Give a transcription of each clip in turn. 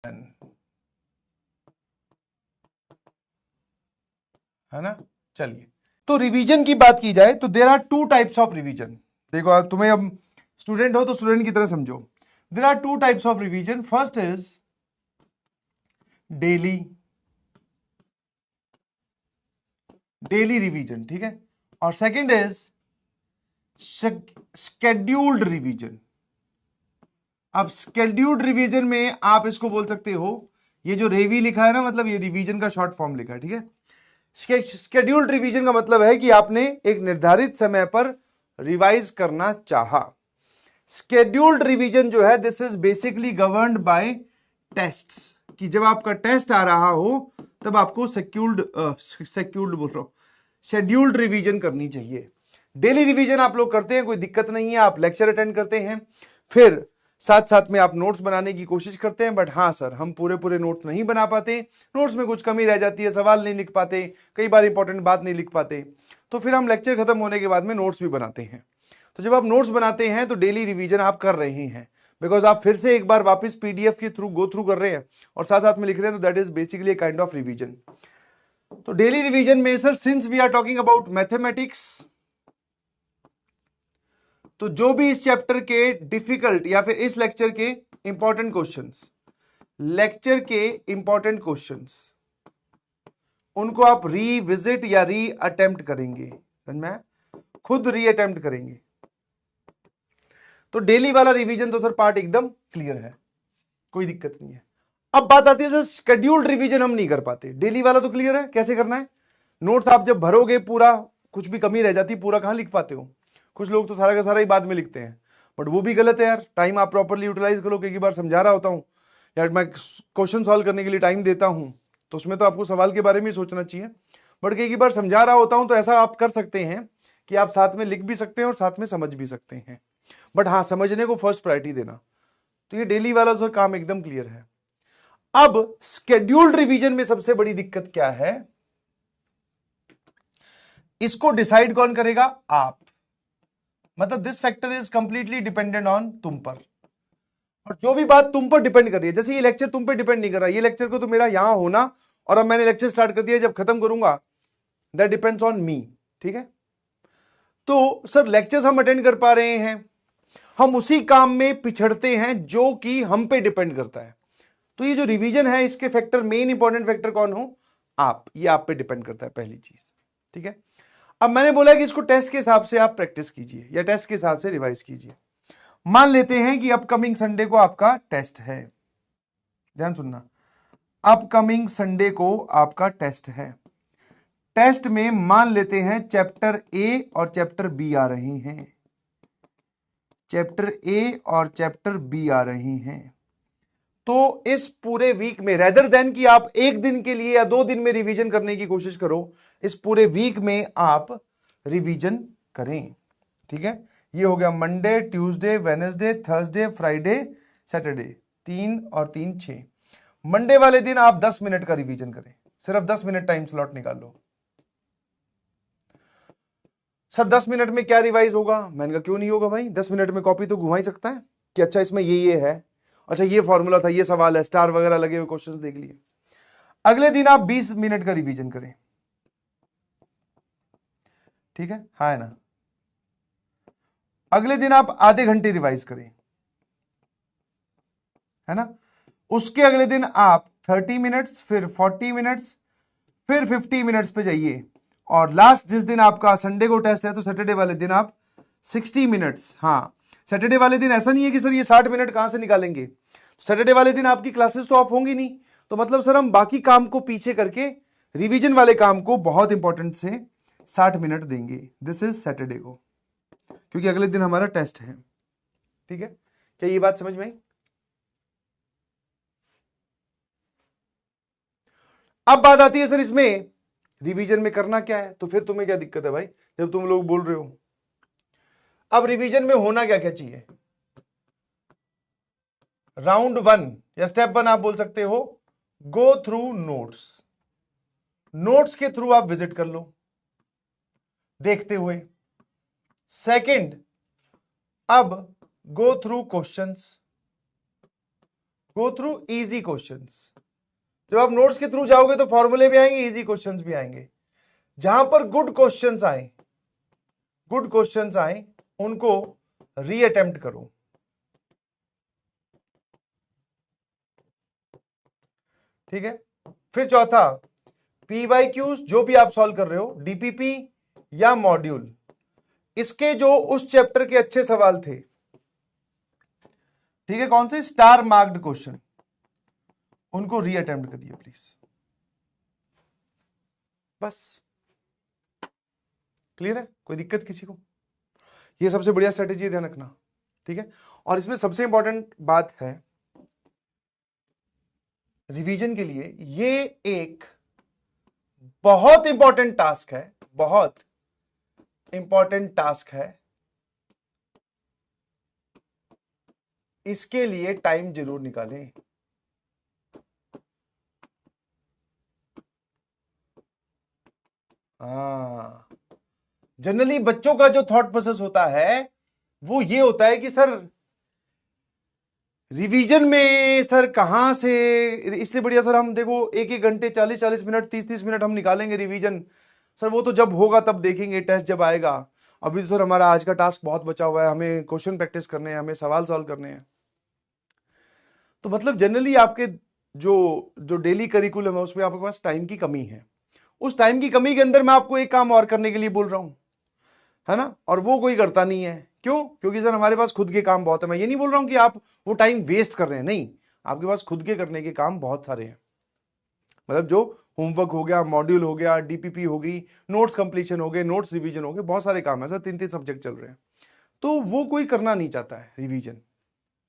है ना। चलिए, तो रिवीजन की बात की जाए तो there are two types of revision. देखो तुम्हें अब स्टूडेंट हो तो स्टूडेंट की तरह समझो। There are two types of revision. First is daily, daily revision, ठीक है। और सेकंड इज स्केड्यूल्ड रिवीजन। अब स्केड्यूल्ड रिवीजन में आप इसको बोल सकते हो, ये जो रेवी लिखा है ना, मतलब ये रिवीजन का शॉर्ट फॉर्म लिखा है, ठीक है। स्केड्यूल्ड रिवीजन का मतलब है कि आपने एक निर्धारित समय पर रिवाइज करना चाहा। स्केड्यूल्ड रिवीजन जो है, this is basically governed bye tests, कि जब आपका टेस्ट आ रहा हो तब आपको शेड्यूल्ड बोल रहा हूं, शेड्यूल्ड रिवीजन करनी चाहिए। डेली रिवीजन आप लोग करते हैं, कोई दिक्कत नहीं है, आप लेक्चर अटेंड करते हैं, फिर साथ साथ में आप नोट्स बनाने की कोशिश करते हैं। बट हाँ सर, हम पूरे नोट्स नहीं बना पाते, नोट्स में कुछ कमी रह जाती है, सवाल नहीं लिख पाते, कई बार इंपॉर्टेंट बात नहीं लिख पाते, तो फिर हम लेक्चर खत्म होने के बाद में नोट्स भी बनाते हैं। तो जब आप नोट्स बनाते हैं तो डेली रिवीजन आप कर रहे हैं, बिकॉज आप फिर से एक बार वापस पीडीएफ के थ्रू गो थ्रू कर रहे हैं और साथ साथ में लिख रहे हैं, तो that is basically kind of revision. तो डेली रिवीजन में sir, since we are talking about mathematics, तो जो भी इस चैप्टर के डिफिकल्ट या फिर इस लेक्चर के इंपॉर्टेंट क्वेश्चंस, लेक्चर के इंपॉर्टेंट क्वेश्चंस, उनको आप रीविजिट या री अटेम्प्ट करेंगे, समझ में, खुद री अटेम्प्ट करेंगे। तो डेली वाला रिवीजन तो सर पार्ट एकदम क्लियर है, कोई दिक्कत नहीं है। अब बात आती है सर, शेड्यूल्ड रिवीजन हम नहीं कर पाते। डेली वाला तो क्लियर है कैसे करना है। नोट्स आप जब भरोगे पूरा, कुछ भी कमी रह जाती, पूरा कहां लिख पाते हो। कुछ लोग तो सारा का सारा ही बाद में लिखते हैं, बट वो भी गलत है यार। टाइम आप प्रॉपरली यूटिलाइज करो। कई बार समझा रहा होता हूं यार, मैं क्वेश्चन सॉल्व करने के लिए टाइम देता हूं, तो उसमें तो आपको सवाल के बारे में सोचना चाहिए। बट कई बार समझा रहा होता हूं तो ऐसा आप कर सकते हैं कि आप साथ में लिख भी सकते हैं और साथ में समझ भी सकते हैं, बट हाँ, समझने को फर्स्ट प्रायोरिटी देना। तो ये डेली वाला जो काम एकदम क्लियर है। अब स्केड्यूल्ड रिवीजन में सबसे बड़ी दिक्कत क्या है, इसको डिसाइड कौन करेगा, आप। मतलब this factor is completely dependent on तुम पर, और जो भी बात तुम पर डिपेंड कर रही है, जैसे ये लेक्चर तुम पर डिपेंड नहीं कर रहा, ये लेक्चर को तो मेरा यहां होना, और अब मैंने लेक्चर स्टार्ट कर दिया, जब खत्म करूंगा, दैट डिपेंड्स ऑन मी, ठीक है। तो सर लेक्चर्स हम अटेंड कर पा रहे हैं, हम उसी काम में पिछड़ते हैं जो कि हम पे डिपेंड करता है। तो ये जो रिवीजन है, इसके फैक्टर, मेन इंपॉर्टेंट फैक्टर कौन हो, आप। ये आप पे डिपेंड करता है, पहली चीज, ठीक है। अब मैंने बोला कि इसको टेस्ट के हिसाब से आप प्रैक्टिस कीजिए या टेस्ट के हिसाब से रिवाइज कीजिए। मान लेते हैं कि अपकमिंग संडे को आपका टेस्ट है, ध्यान सुनना, अपकमिंग संडे को आपका टेस्ट है। टेस्ट में मान लेते हैं चैप्टर ए और चैप्टर बी आ रहे हैं, चैप्टर ए और चैप्टर बी आ रहे हैं। तो इस पूरे वीक में, रेदर देन कि आप एक दिन के लिए या 2 दिन में रिवीजन करने की कोशिश करो, इस पूरे वीक में आप रिवीजन करें, ठीक है। ये हो गया Monday, Tuesday, Wednesday, Thursday, Friday, Saturday, 3 और 3 6। मंडे वाले दिन आप 10 मिनट का रिवीजन करें, सिर्फ 10 मिनट टाइम स्लॉट निकाल लो। सर 10 मिनट में क्या रिवाइज होगा, मैंने कहा क्यों नहीं होगा भाई, 10 मिनट में कॉपी तो घुमा ही सकता है कि अच्छा इसमें ये है, अच्छा ये फॉर्मूला था, ये सवाल है, स्टार वगैरह लगे हुए क्वेश्चंस देख लिए। अगले दिन आप 20 मिनट का रिवीजन करें, ठीक है, हाँ है ना। अगले दिन आप आधे घंटे रिवाइज करें, है ना। उसके अगले दिन आप 30 मिनट्स, फिर 40 मिनट्स, फिर 50 मिनट्स पे जाइए, और लास्ट जिस दिन आपका संडे को टेस्ट है, तो सैटरडे वाले दिन आप 60 मिनट्स। हाँ, सैटरडे वाले दिन ऐसा नहीं है कि सर ये 60 मिनट कहां से निकालेंगे, सैटरडे वाले दिन आपकी क्लासेस तो ऑफ होंगी नहीं, तो मतलब सर हम बाकी काम को पीछे करके रिवीजन वाले काम को बहुत इंपॉर्टेंट से 60 मिनट देंगे, दिस इज सैटरडे को, क्योंकि अगले दिन हमारा टेस्ट है, ठीक है। क्या ये बात समझ में आई। अब बात आती है सर इसमें रिवीजन में करना क्या है, तो फिर तुम्हें क्या दिक्कत है भाई, जब तुम लोग बोल रहे हो। अब रिवीजन में होना क्या क्या चाहिए, राउंड 1 या स्टेप 1 आप बोल सकते हो, गो थ्रू नोट्स। नोट्स के थ्रू आप विजिट कर लो देखते हुए। सेकंड, अब go through questions, go through easy questions. जब आप नोट्स के थ्रू जाओगे तो फॉर्मूले भी आएंगे, इजी क्वेश्चंस भी आएंगे। जहां पर गुड क्वेश्चंस आए उनको रीअटेम्प्ट करो। ठीक है। फिर चौथा, पीवाईक्यूज जो भी आप सॉल्व कर रहे हो, डीपीपी या मॉड्यूल, इसके जो उस चैप्टर के अच्छे सवाल थे, ठीक है, कौन से स्टार मार्क्ड क्वेश्चन, उनको रीअटेम्प्ट करिए प्लीज। बस क्लियर है, कोई दिक्कत किसी को? ये सबसे बढ़िया स्ट्रेटेजी, ध्यान रखना। ठीक है। और इसमें सबसे इंपॉर्टेंट बात है रिवीजन के लिए, ये एक बहुत इंपॉर्टेंट टास्क है, बहुत इंपॉर्टेंट टास्क है। इसके लिए टाइम जरूर निकालें। हाँ, जनरली बच्चों का जो थॉट प्रोसेस होता है वो ये होता है कि सर रिवीजन में सर कहां से, इसलिए बढ़िया सर हम देखो एक एक घंटे 40-40 मिनट 30-30 मिनट हम निकालेंगे रिवीजन, सर वो तो जब होगा तब देखेंगे, टेस्ट जब आएगा। अभी तो सर हमारा आज का टास्क बहुत बचा हुआ है, हमें क्वेश्चन प्रैक्टिस करने हैं, हमें सवाल सॉल्व करने हैं। तो मतलब जनरली आपके जो जो डेली करिकुलम है उसमें आपके पास टाइम की कमी है। उस टाइम की कमी के अंदर मैं आपको एक काम और करने के लिए बोल रहा हूं, है ना, और वो कोई करता नहीं है। क्यों? क्योंकि सर हमारे पास खुद के काम बहुत है। मैं ये नहीं बोल रहा हूं कि आप वो टाइम वेस्ट कर रहे हैं, नहीं, आपके पास खुद के करने के काम बहुत सारे हैं। मतलब जो होमवर्क हो गया, मॉड्यूल हो गया, डीपीपी हो गई, नोट्स कंप्लीशन हो गए, नोट्स रिवीजन हो गए, बहुत सारे काम है सर, 3-3 सब्जेक्ट चल रहे हैं। तो वो कोई करना नहीं चाहता है रिवीजन,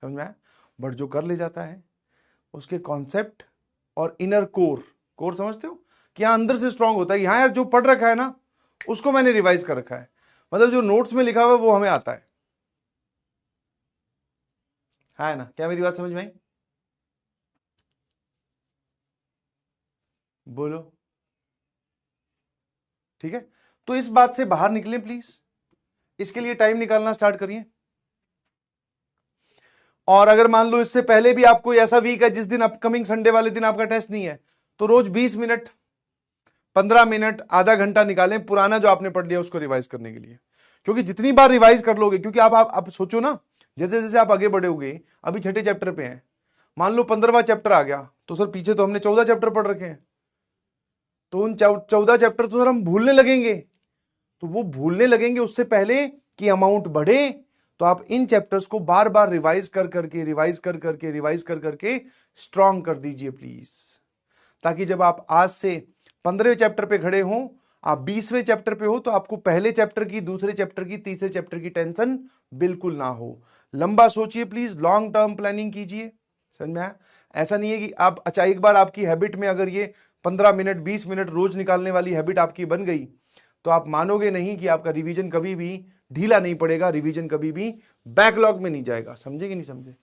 समझ में आया? बट जो कर ले जाता है उसके कॉन्सेप्ट और इनर कोर समझते हो कि यहां अंदर से स्ट्रांग होता है कि हाँ यार जो पढ़ रखा है ना उसको मैंने रिवाइज कर रखा है, मतलब जो नोट्स में लिखा हुआ है वो हमें आता है ना? क्या मेरी बात समझ में आई? बोलो। ठीक है, तो इस बात से बाहर निकले प्लीज, इसके लिए टाइम निकालना स्टार्ट करिए। और अगर मान लो इससे पहले भी आपको ऐसा वीक है जिस दिन अपकमिंग संडे वाले दिन आपका टेस्ट नहीं है, तो रोज 20 मिनट 15 मिनट आधा घंटा निकालें पुराना जो आपने पढ़ लिया उसको रिवाइज करने के लिए। क्योंकि जितनी बार रिवाइज कर लोगे, क्योंकि आप सोचो ना, जैसे जैसे आप आगे बढ़ोगे, अभी छठे चैप्टर पे हैं, मान लो 15वां चैप्टर आ गया, तो सर पीछे तो हमने 14 चैप्टर पढ़ रखे हैं, तो उन 14 चैप्टर तो सर हम भूलने लगेंगे। तो वो भूलने लगेंगे उससे पहले कि अमाउंट बढ़े, तो आप इन चैप्टर्स को बार बार रिवाइज कर करके स्ट्रॉन्ग कर दीजिए प्लीज, ताकि जब आप आज से 15वें चैप्टर पे खड़े हो, आप 20वें चैप्टर पे हो, तो आपको पहले चैप्टर की, दूसरे चैप्टर की, तीसरे चैप्टर की टेंशन बिल्कुल ना हो। लंबा सोचिए प्लीज, लॉन्ग टर्म प्लानिंग कीजिए, समझ में आया? ऐसा नहीं है कि आप, अच्छा एक बार आपकी हैबिट में अगर ये 15 मिनट 20 मिनट रोज निकालने वाली हैबिट आपकी बन गई, तो आप मानोगे नहीं कि आपका रिवीजन कभी भी ढीला नहीं पड़ेगा, रिवीजन कभी भी बैकलॉग में नहीं जाएगा। समझे कि नहीं समझे?